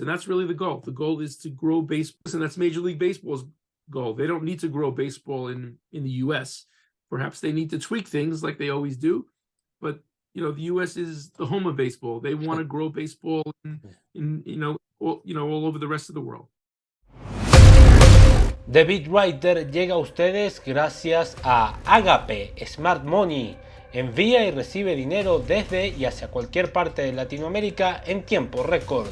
And that's really the goal. The goal is to grow baseball, and that's Major League Baseball's goal. They don't need to grow baseball in the U.S. Perhaps they need to tweak things like they always do, but the U.S. is the home of baseball. They want to grow baseball all over the rest of the world. The Beatwriter llega a ustedes gracias a AGAPE, Smart Money. Envía y recibe dinero desde y hacia cualquier parte de Latinoamérica en tiempo récord.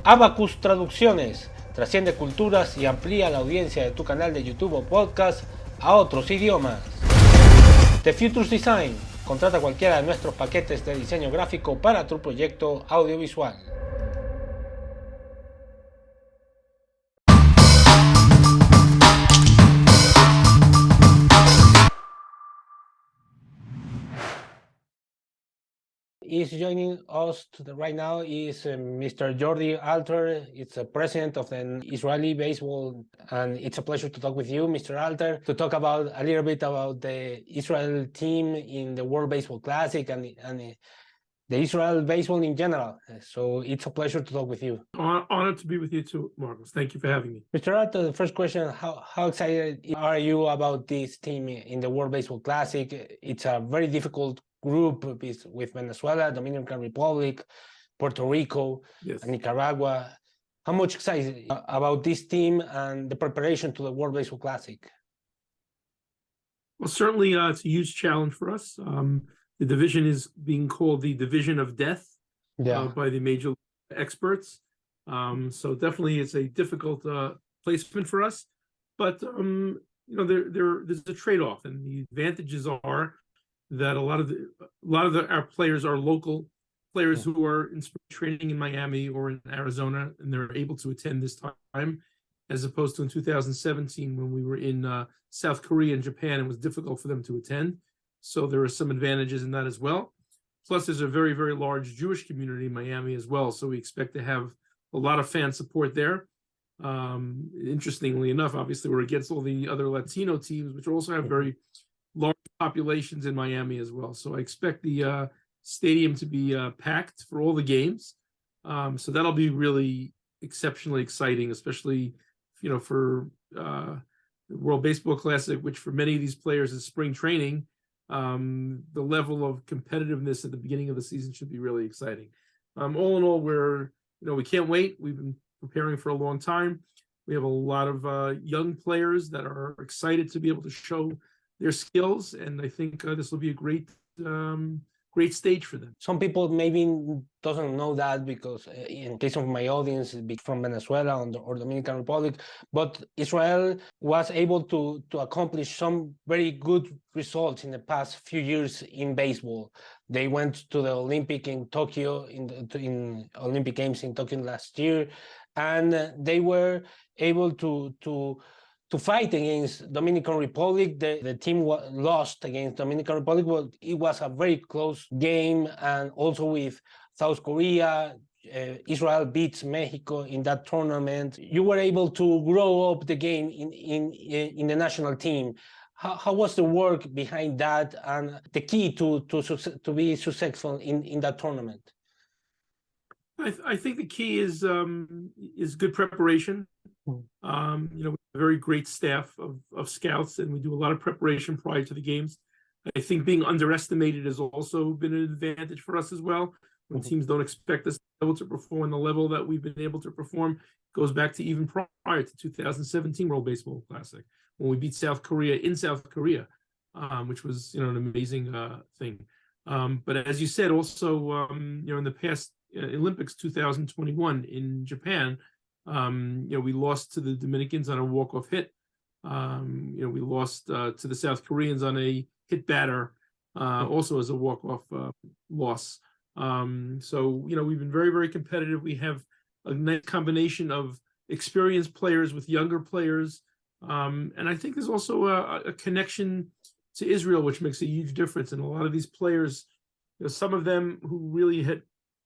ABACUS Traducciones. Trasciende culturas y amplía la audiencia de tu canal de YouTube o podcast a otros idiomas. The Future's Design. Contrata cualquiera de nuestros paquetes de diseño gráfico para tu proyecto audiovisual. Is joining us right now is Mr. Jordi Alter. It's a president of the Israeli baseball, and it's a pleasure to talk with you, Mr. Alter, to talk about a little bit about the Israel team in the World Baseball Classic and the Israel baseball in general. So it's a pleasure to talk with you. Honored to be with you too, Marcos. Thank you for having me. Mr. Alter, the first question: how excited are you about this team in the World Baseball Classic? It's a very difficult group with Venezuela, Dominican Republic, Puerto Rico, yes, and Nicaragua. How much excited about this team and the preparation to the World Baseball Classic? Well, certainly it's a huge challenge for us. The division is being called the Division of Death by the major experts. So definitely it's a difficult placement for us. But there's a trade-off, and the advantages are that a lot of our players are local players who are in spring training in Miami or in Arizona, and they're able to attend this time, as opposed to in 2017 when we were in South Korea and Japan. It was difficult for them to attend. So there are some advantages in that as well. Plus, there's a very, very large Jewish community in Miami as well. So we expect to have a lot of fan support there. Interestingly enough, obviously, we're against all the other Latino teams, which also have very large populations in Miami as well. So I expect the stadium to be packed for all the games. So that'll be really exceptionally exciting, especially, for the World Baseball Classic, which for many of these players is spring training. The level of competitiveness at the beginning of the season should be really exciting. All in all, we can't wait. We've been preparing for a long time. We have a lot of young players that are excited to be able to show their skills, and I think this will be a great stage for them. Some people maybe doesn't know that, because in case of my audience, from Venezuela or Dominican Republic, but Israel was able to accomplish some very good results in the past few years in baseball. They went to the Olympic in Tokyo, in Olympic Games in Tokyo last year, and they were able to fight against Dominican Republic. The team lost against Dominican Republic, but it was a very close game. And also with South Korea, Israel beats Mexico in that tournament. You were able to grow up the game in the national team. How was the work behind that, and the key to be successful in that tournament? I think the key is good preparation. We have a very great staff of scouts, and we do a lot of preparation prior to the games. I think being underestimated has also been an advantage for us as well. When teams don't expect us to be able to perform the level that we've been able to perform, it goes back to even prior to 2017 World Baseball Classic, when we beat South Korea in South Korea, which was an amazing thing. But as you said, also in the past Olympics 2021 in Japan, we lost to the Dominicans on a walk-off hit. We lost to the South Koreans on a hit batter, also as a walk-off loss. So we've been very, very competitive. We have a nice combination of experienced players with younger players, and I think there's also a connection to Israel, which makes a huge difference. And a lot of these players, some of them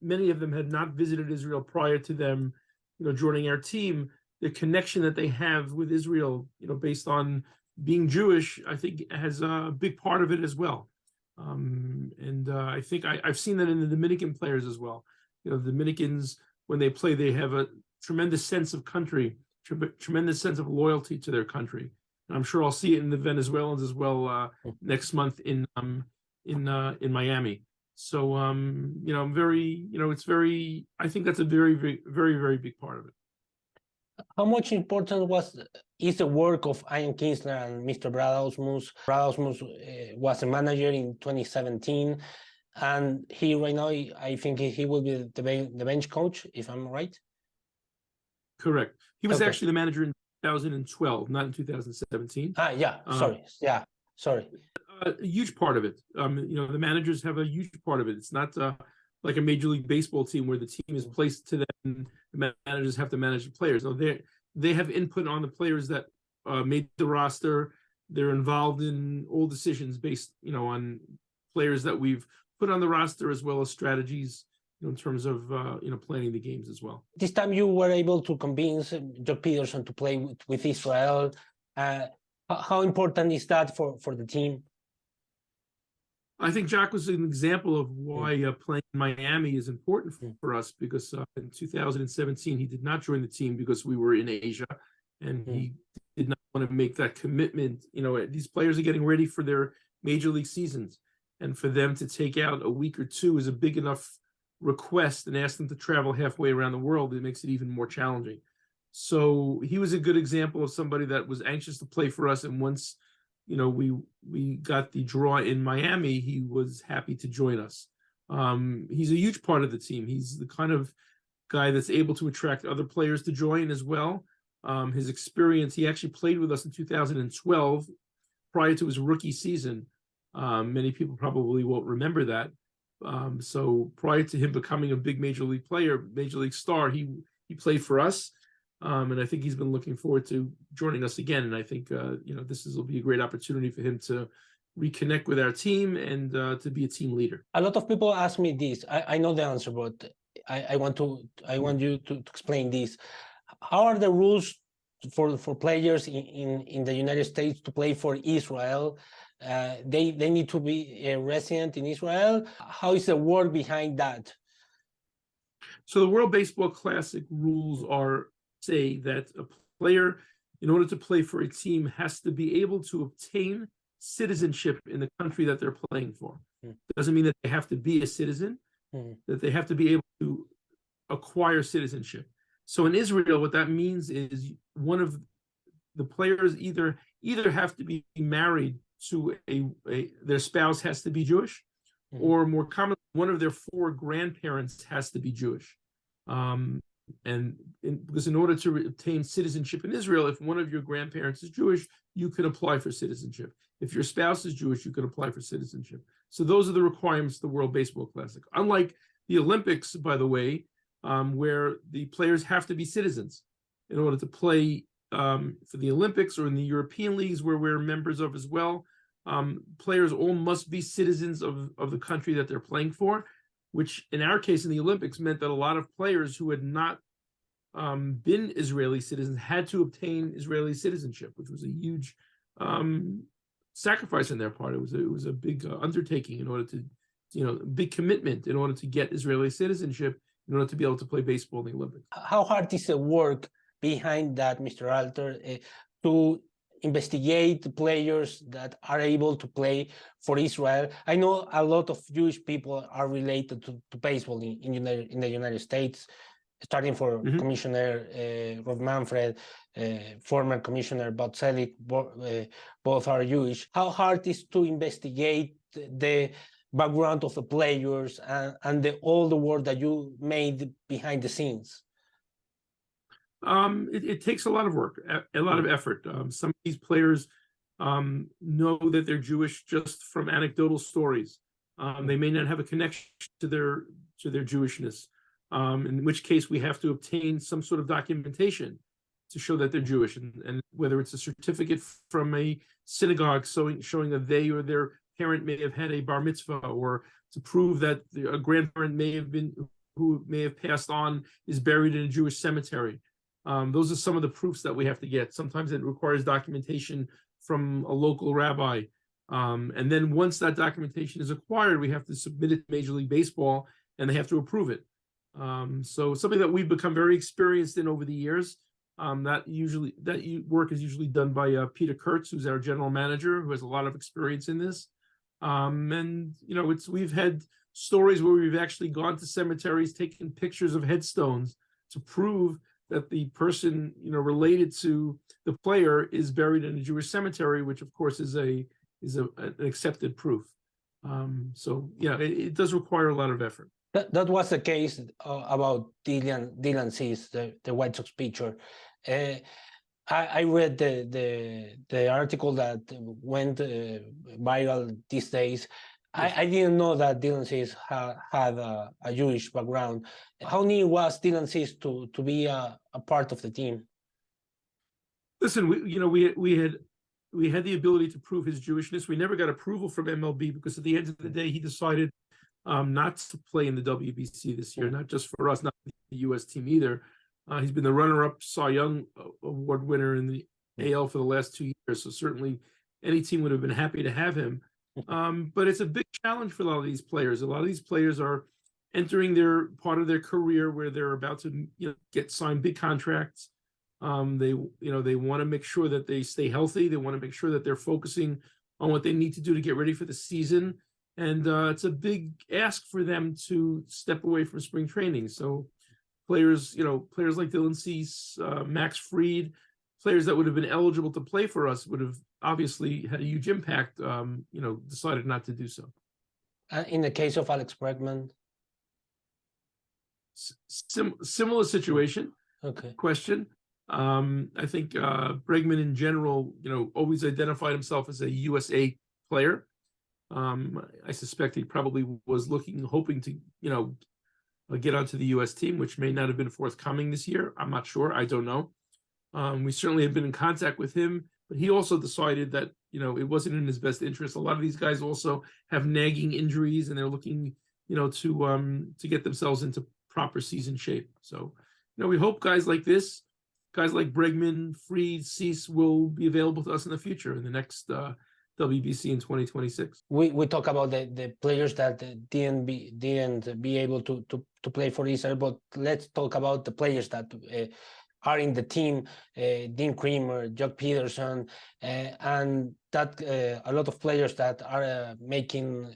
many of them had not visited Israel prior to them joining our team. The connection that they have with Israel, based on being Jewish, I think has a big part of it as well. And I think I've seen that in the Dominican players as well. The Dominicans, when they play, they have a tremendous sense of country, tremendous sense of loyalty to their country. And I'm sure I'll see it in the Venezuelans as well next month in Miami. So I'm very, it's very. I think that's a very, very, very, very big part of it. How much important is the work of Ian Kinsler and Mr. Brad Ausmus? Brad Ausmus was a manager in 2017, and he right now, I think he will be the bench coach, if I'm right. Correct. He was actually the manager in 2012, not in 2017. Sorry. A huge part of it. The managers have a huge part of it. It's not like a Major League Baseball team where the team is placed to them and the managers have to manage the players. No, they have input on the players that made the roster. They're involved in all decisions based, on players that we've put on the roster, as well as strategies, in terms of planning the games as well. This time you were able to convince Jock Peterson to play with Israel. How important is that for the team? I think Jock was an example of why playing in Miami is important for us, because in 2017 he did not join the team because we were in Asia, and he did not want to make that commitment. These players are getting ready for their major league seasons, and for them to take out a week or two is a big enough request, and ask them to travel halfway around the world, it makes it even more challenging. So he was a good example of somebody that was anxious to play for us, and once we got the draw in Miami, he was happy to join us. He's a huge part of the team. He's the kind of guy that's able to attract other players to join as well. His experience, he actually played with us in 2012 prior to his rookie season. Many people probably won't remember that. So prior to him becoming a big major league player, major league star, he played for us. And I think he's been looking forward to joining us again. And I think, this will be a great opportunity for him to reconnect with our team and to be a team leader. A lot of people ask me this. I know the answer, but I want you to explain this. How are the rules for players in the United States to play for Israel? They need to be a resident in Israel. How is the work behind that? So the World Baseball Classic rules say that a player, in order to play for a team, has to be able to obtain citizenship in the country that they're playing for. Doesn't mean that they have to be a citizen, that they have to be able to acquire citizenship. So in Israel, what that means is one of the players either have to be married to their spouse has to be Jewish, or more commonly, one of their 4 grandparents has to be Jewish. Because in order to obtain citizenship in Israel, if one of your grandparents is Jewish, you can apply for citizenship. If your spouse is Jewish, you can apply for citizenship. So those are the requirements of the World Baseball Classic. Unlike the Olympics, by the way, where the players have to be citizens in order to play for the Olympics, or in the European leagues where we're members of as well. Players all must be citizens of the country that they're playing for, which in our case in the Olympics meant that a lot of players who had not been Israeli citizens had to obtain Israeli citizenship, which was a huge sacrifice on their part. It was a big undertaking in order to, big commitment in order to get Israeli citizenship in order to be able to play baseball in the Olympics. How hard is the work behind that, Mr. Alter, to investigate players that are able to play for Israel? I know a lot of Jewish people are related to baseball in the United States, starting for Commissioner Rob Manfred, former Commissioner Bob Selleck, both are Jewish. How hard is to investigate the background of the players and all the work that you made behind the scenes? It takes a lot of work, a lot of effort. Some of these players know that they're Jewish just from anecdotal stories. They may not have a connection to their Jewishness, in which case we have to obtain some sort of documentation to show that they're Jewish, and whether it's a certificate from a synagogue showing that they or their parent may have had a bar mitzvah, or to prove that a grandparent who may have passed on is buried in a Jewish cemetery. Those are some of the proofs that we have to get. Sometimes it requires documentation from a local rabbi. And then once that documentation is acquired, we have to submit it to Major League Baseball, and they have to approve it. So something that we've become very experienced in over the years. That work is usually done by Peter Kurtz, who's our general manager, who has a lot of experience in this. And we've had stories where we've actually gone to cemeteries, taken pictures of headstones to prove that the person related to the player is buried in a Jewish cemetery, which of course is an accepted proof. So yeah, it does require a lot of effort. That was the case about Dylan Cease, the White Sox pitcher. I read the article that went viral these days. Yes. I didn't know that Dylan Cease had a Jewish background. How near was Dylan Cease to be a part of the team? Listen, we had the ability to prove his Jewishness. We never got approval from MLB because at the end of the day, he decided not to play in the WBC this year, not just for us, not the U.S. team either. He's been the runner-up Cy Young Award winner in the AL for the last 2 years, so certainly any team would have been happy to have him. But it's a big challenge for a lot of these players. A lot of these players are entering their part of their career where they're about to get signed big contracts. They want to make sure that they stay healthy. They want to make sure that they're focusing on what they need to do to get ready for the season. And it's a big ask for them to step away from spring training. So players like Dylan Cease, Max Fried, players that would have been eligible to play for us would have obviously had a huge impact, decided not to do so. In the case of Alex Bregman? Similar situation. Okay. Question. I think Bregman in general, always identified himself as a USA player. I suspect he probably was hoping to, get onto the U.S. team, which may not have been forthcoming this year. I'm not sure. I don't know. We certainly have been in contact with him, but he also decided that, it wasn't in his best interest. A lot of these guys also have nagging injuries and they're looking, to get themselves into proper season shape. So, we hope guys like this, guys like Bregman, Fried, Cease will be available to us in the future in the next WBC in 2026. We talk about the players that didn't be able to play for Israel, but let's talk about the players that are in the team, Dean Kremer, Jock Peterson, and that a lot of players that are making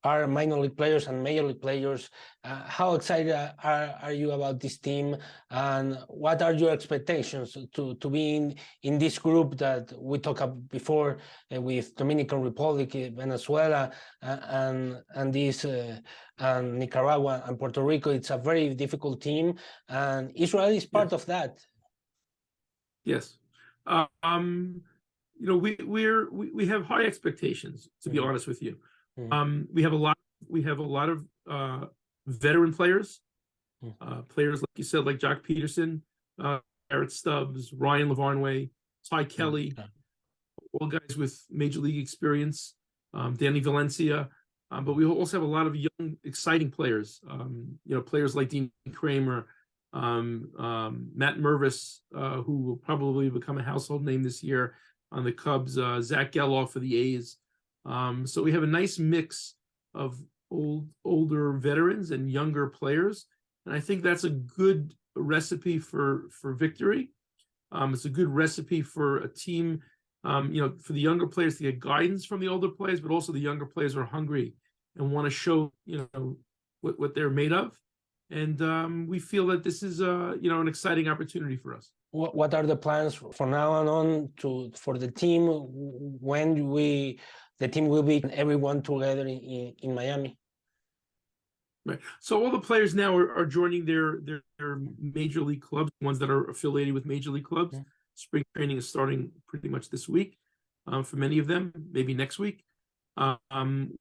are minor league players and major league players. How excited are you about this team, and what are your expectations to be in this group that we talked about before with Dominican Republic, Venezuela, and Nicaragua and Puerto Rico? It's a very difficult team, and Israel is part of that. Yes. We have high expectations, to be honest with you. We have a lot of veteran players, players like you said, like Jock Peterson, Garrett Stubbs, Ryan Lavarnway, Ty Kelly, all guys with major league experience, Danny Valencia, but we also have a lot of young, exciting players. Players like Dean Kremer, Matt Mervis, who will probably become a household name this year on the Cubs, Zach Geloff for the A's. So we have a nice mix of older veterans and younger players, and I think that's a good recipe for victory. It's a good recipe for a team, for the younger players to get guidance from the older players, but also the younger players are hungry and want to show what they're made of, and we feel that this is an exciting opportunity for us. What are the plans from now on for the team when the team will be everyone together in Miami? Right. So all the players now are joining their major league clubs, ones that are affiliated with major league clubs. Yeah. Spring training is starting pretty much this week for many of them, maybe next week.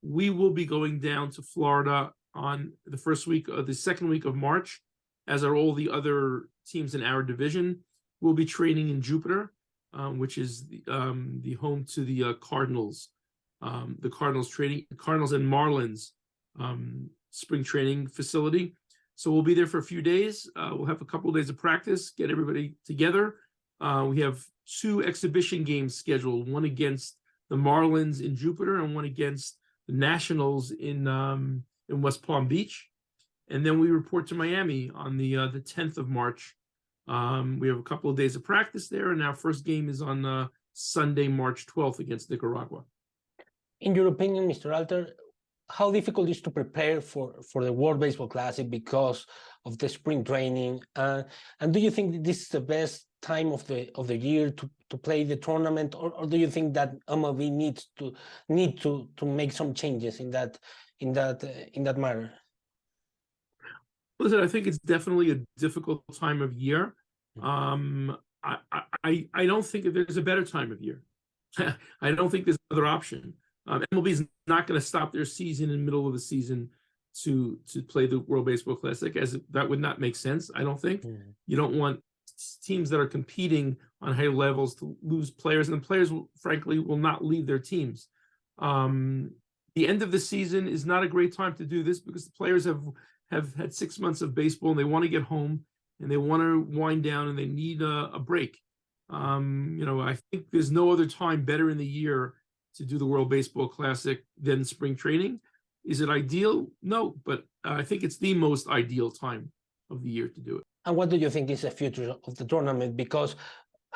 We will be going down to Florida on the second week of March, as are all the other teams in our division. We'll be training in Jupiter, which is the home to the Cardinals. The Cardinals and Marlins spring training facility. So we'll be there for a few days. We'll have a couple of days of practice, get everybody together. We have 2 exhibition games scheduled, one against the Marlins in Jupiter and one against the Nationals in West Palm Beach. and then we report to Miami on the 10th of March. We have a couple of days of practice there, and our first game is on Sunday, March 12th against Nicaragua. In your opinion, Mr. Alter, how difficult is to prepare for the World Baseball Classic because of the spring training? And do you think that this is the best time of the year to play the tournament, or do you think that MLB needs to make some changes in that matter? Listen, I think it's definitely a difficult time of year. I don't think that there's a better time of year. I don't think there's another option. MLB is not going to stop their season in the middle of the season to play the World Baseball Classic, as that would not make sense. I don't think. You don't want teams that are competing on high levels to lose players, and the players, frankly, will not leave their teams. The end of the season is not a great time to do this because the players have had 6 months of baseball and they want to get home and they want to wind down and they need a break. I think there's no other time better in the year to do the World Baseball Classic than spring training. Is it ideal? No, but I think it's the most ideal time of the year to do it. And what do you think is the future of the tournament? Because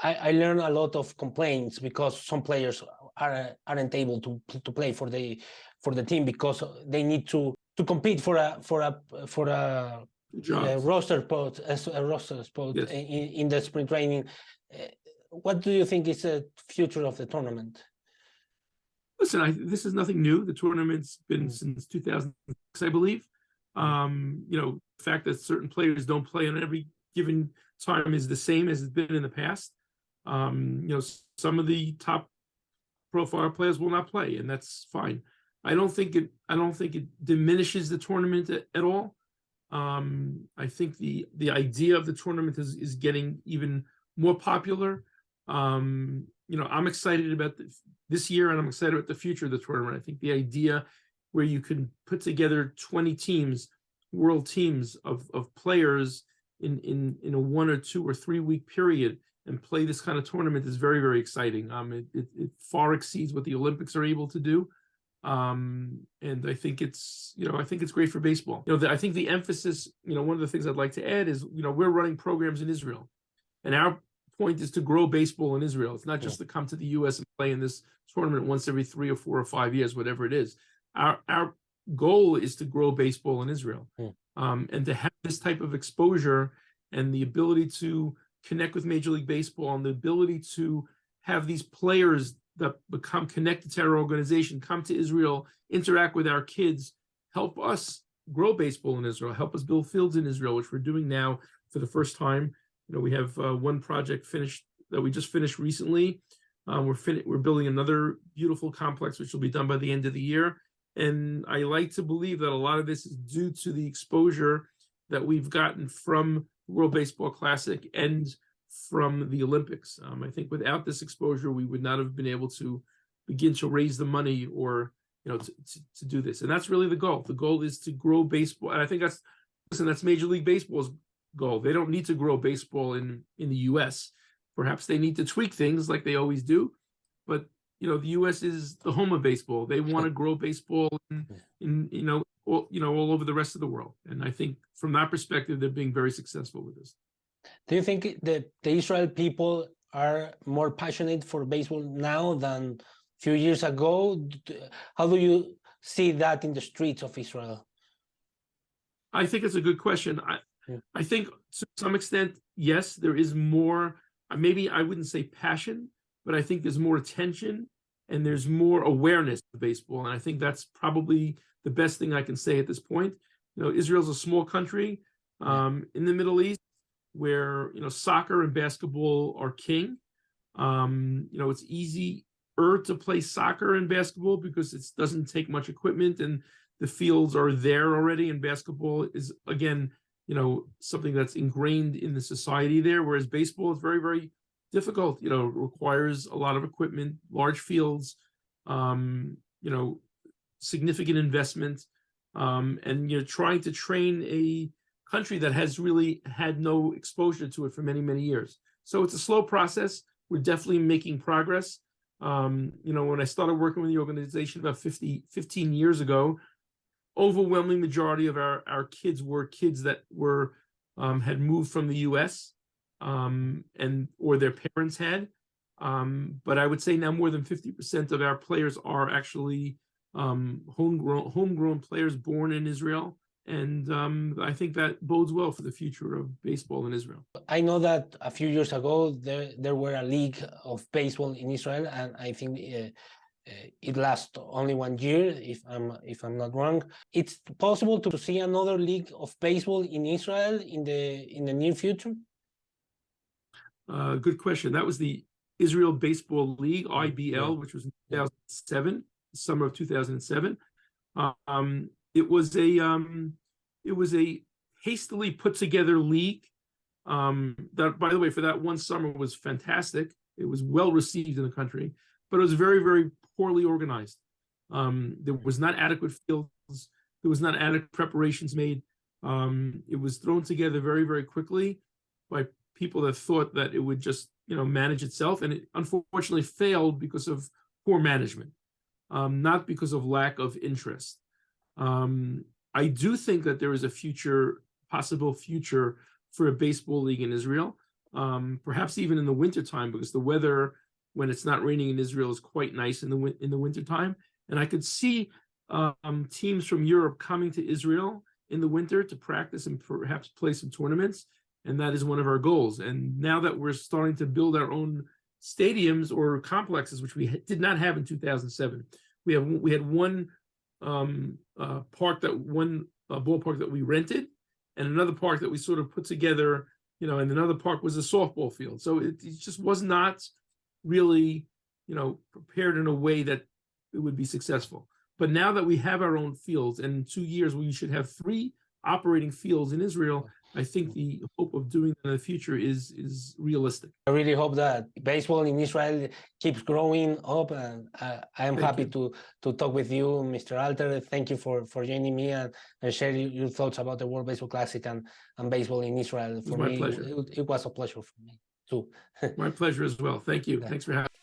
I learned a lot of complaints because some players aren't able to play for the team because they need to compete for a roster spot, yes, in the spring training. What do you think is the future of the tournament? Listen, this is nothing new. The tournament's been since 2006, I believe. The fact that certain players don't play on every given time is the same as it's been in the past. Some of the top profile players will not play, and that's fine. I don't think it diminishes the tournament at all. I think the idea of the tournament is getting even more popular. I'm excited about this year, and I'm excited about the future of the tournament. I think the idea where you can put together 20 teams, world teams of players in a 1 or 2 or 3 week period and play this kind of tournament is very, very exciting. It far exceeds what the Olympics are able to do. And I think it's great for baseball. I think the emphasis, one of the things I'd like to add is, we're running programs in Israel, and our point is to grow baseball in Israel. It's not just to come to the U.S. and play in this tournament once every 3 or 4 or 5 years, whatever it is. Our goal is to grow baseball in Israel, and to have this type of exposure and the ability to connect with Major League Baseball and the ability to have these players that become connected to our organization come to Israel, interact with our kids, help us grow baseball in Israel, help us build fields in Israel, which we're doing now for the first time. We have one project finished that we just finished recently. We're building another beautiful complex, which will be done by the end of the year. And I like to believe that a lot of this is due to the exposure that we've gotten from the World Baseball Classic and from the Olympics. I think without this exposure, we would not have been able to begin to raise the money or to do this. And that's really the goal. The goal is to grow baseball. And I think that's Major League Baseball's goal. They don't need to grow baseball in the U.S. Perhaps they need to tweak things like they always do, but the U.S. is the home of baseball. They want to grow baseball all over the rest of the world. And I think from that perspective, they're being very successful with this. Do you think that the Israel people are more passionate for baseball now than a few years ago? How do you see that in the streets of Israel? I think it's a good question. I think to some extent, yes, there is more, maybe I wouldn't say passion, but I think there's more attention and there's more awareness of baseball. And I think that's probably the best thing I can say at this point. Israel's a small country in the Middle East where, soccer and basketball are king. It's easier to play soccer and basketball because it doesn't take much equipment and the fields are there already. And basketball is, again, something that's ingrained in the society there, whereas baseball is very, very difficult. Requires a lot of equipment, large fields, significant investment, and trying to train a country that has really had no exposure to it for many, many years. So it's a slow process. We're definitely making progress. When I started working with the organization about 15 years ago, overwhelming majority of our kids were kids that were had moved from the U.S. And or their parents had. But I would say now more than 50% of our players are actually homegrown players born in Israel. And I think that bodes well for the future of baseball in Israel. I know that a few years ago there were a league of baseball in Israel, and I think it lasts only 1 year, if I'm not wrong. It's possible to see another league of baseball in Israel in the near future? Good question. That was the Israel Baseball League, IBL, which was in 2007, summer of 2007. It was a hastily put together league that, by the way, for that one summer was fantastic. It was well received in the country, but it was very, very poorly organized. There was not adequate fields. There was not adequate preparations made. It was thrown together very, very quickly by people that thought that it would just, manage itself, and it unfortunately failed because of poor management, not because of lack of interest. I do think that there is a possible future for a baseball league in Israel, perhaps even in the wintertime, because the weather, when it's not raining in Israel, is quite nice in the wintertime. And I could see teams from Europe coming to Israel in the winter to practice and perhaps play some tournaments. And that is one of our goals. And now that we're starting to build our own stadiums or complexes, which we did not have in 2007, we had one ballpark that we rented, and another park that we sort of put together, and another park was a softball field. So it just was not really, prepared in a way that it would be successful. But now that we have our own fields, and in 2 years we should have 3 operating fields in Israel, I think the hope of doing that in the future is realistic. I really hope that baseball in Israel keeps growing up, and I am happy to talk with you, Mr. Alter. Thank you for joining me and sharing your thoughts about the World Baseball Classic and baseball in Israel. For me, it was a pleasure for me too. My pleasure as well. Thank you. Thanks for having me.